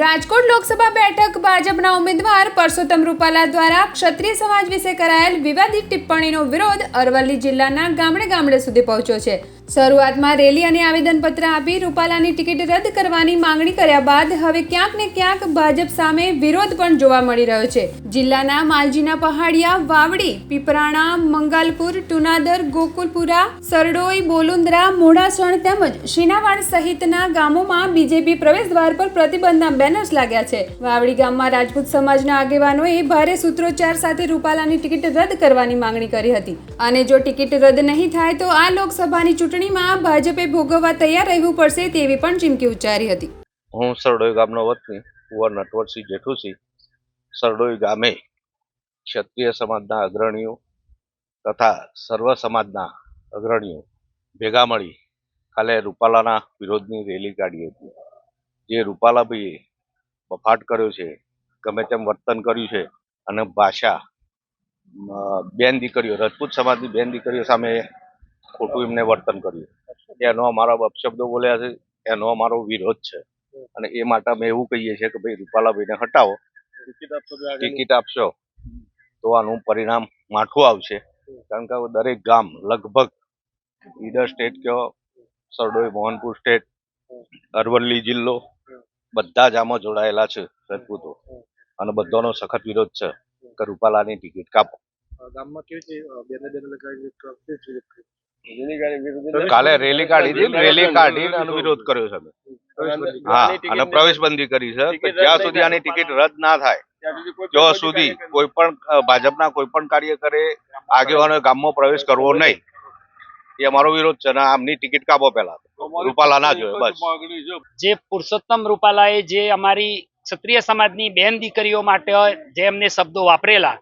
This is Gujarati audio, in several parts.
રાજકોટ લોકસભા બેઠક ભાજપના ઉમેદવાર પરસોત્તમ રૂપાલા દ્વારા ક્ષત્રિય સમાજ વિશે કરાયેલ વિવાદિત ટિપ્પણીનો વિરોધ અરવલ્લી જિલ્લાના ગામડે સુધી પહોંચ્યો છે। શરૂઆતમાં રેલી અને આવેદનપત્ર આપી રૂપાલાની ટિકિટ રદ કરવાની માંગણી કર્યા બાદ હવે ક્યાંક ને ક્યાંક ભાજપ સામે વિરોધ પણ જોવા મળી રહ્યો છે। જિલ્લાના માલજીના પહાડિયા, વાવડી, પીપરાણા, મંગાલપુર, ટુનાદર, ગોકુલપુરા, સરડોઈ, બોલુંદ્રા, મોડાસણ તેમજ શીનાવાડ સહિતના ગામોમાં બીજેપી પ્રવેશદ્વાર પર પ્રતિબંધના બેનર્સ લાગ્યા છે। વાવડી ગામમાં રાજપૂત સમાજના આગેવાનોએ ભારે સૂત્રોચ્ચાર સાથે રૂપાલાની ટિકિટ રદ કરવાની માંગણી કરી હતી અને જો ટિકિટ રદ નહીં થાય તો આ લોકસભાની ચૂંટણીમાં ભાજપે ભોગવવા તૈયાર રહેવું પડશે તેવી પણ ચીમકી ઉચ્ચારી હતી। હું સરડોઈ ગામનો વતની કુંવર નટવરસિંહ જેઠુસિંહ સરડોઈ ગામે ક્ષત્રિય સમાજના અગ્રણીઓ તથા સર્વ સમાજના અગ્રણીઓ ભેગા મળી કાલે રૂપાલાના વિરોધની રેલી કાઢી હતી। જે રૂપાલાભાઈએ બફાટ કર્યો છે, ગમે તેમ વર્તન કર્યું છે અને ભાષા બેન દીકરીઓ, રાજપૂત સમાજની બેન દીકરીઓ સામે ખોટું એમને વર્તન કર્યું, એનો અમારા અપશબ્દો બોલ્યા છે, એનો અમારો વિરોધ છે અને એ માટે અમે એવું કહીએ છીએ કે ભાઈ રૂપાલાભાઈને હટાવો, ટિકિટ આપશો તો આનું પરિણામ માઠું આવશે। કારણ કે દરેક ગામ લગભગ ઈડર સ્ટેટ કયો, સરડોઈ મોહનપુર સ્ટેટ, અરવલ્લી જિલ્લો બધા જ આમાં જોડાયેલા છે રાજપૂતો અને બધાનો સખત વિરોધ છે કે રૂપાલાની ટિકિટ કાપો। કાલે રેલી કાઢી હતી, રેલી કાઢીને આનો વિરોધ કર્યો છે અમે। હા, અને પ્રવેશબંધી કરી છે કે જ્યાં સુધી આની ટિકિટ રદ ના થાય ત્યાં સુધી કોઈ પણ ભાજપના કોઈ પણ કાર્યકરે આગેવાનો ગામમાં પ્રવેશ કરવો નહીં, એ અમારો વિરોધ છે અને આમની ટિકિટ કાપો પહેલા, રૂપાલા ના જોઈએ બસ। જે પુરુષોત્તમ રૂપાલાએ જે અમારી ક્ષત્રિય સમાજની બેન દીકરીઓ માટે જે એમને શબ્દો વાપરેલા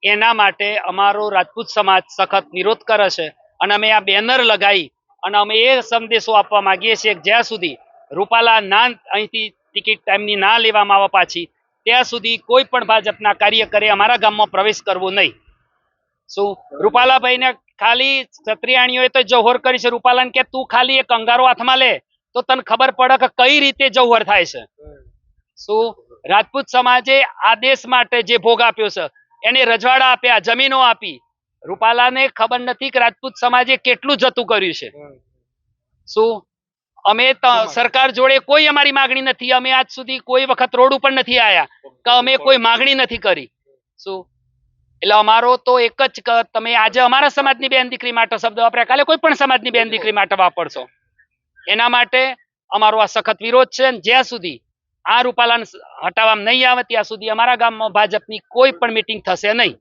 એના માટે અમારો રાજપૂત સમાજ સખત વિરોધ કરે છે અને અમે આ બેનર લગાવી અને અમે એ સંદેશો આપવા માંગીએ છીએ કે જ્યાં સુધી રૂપાલા અહીંથી ટિકિટ એમની ના લેવામાં આવે પાછી ત્યાં સુધી કોઈ પણ ભાજપના કાર્યકરે અમારા ગામમાં પ્રવેશ કરવો નહીં। શું રૂપાલાભાઈને ખાલી ક્ષત્રિયાણીઓએ તો જૌહર કરી છે, રૂપાલાને કે તું ખાલી એક અંગારો હાથમાં લે તો તને ખબર પડે કે કઈ રીતે જૌહર થાય છે। શું રાજપૂત સમાજે આ દેશ માટે જે ભોગ આપ્યો છે, એને રજવાડા આપ્યા, જમીનો આપી, રૂપાલાને ખબર નથી કે રાજપૂત સમાજે કેટલું જતું કર્યું છે। શું અમે સરકાર જોડે કોઈ અમારી માગણી નથી, અમે આજ સુધી કોઈ વખત રોડ ઉપર નથી આવ્યા કે અમે કોઈ માગણી નથી કરી। શું એટલે અમારો તો એક જ કે તમે આજે અમારા સમાજની બેન દીકરી માટે શબ્દ વાપર્યા, કાલે કોઈ પણ સમાજની બેન દીકરી માટે વાપરશો, એના માટે અમારો આ સખત વિરોધ છે। જ્યાં સુધી આ રૂપાલાને હટાવવામાં નહીં આવે ત્યાં સુધી અમારા ગામમાં ભાજપની કોઈ પણ મીટિંગ થશે નહીં।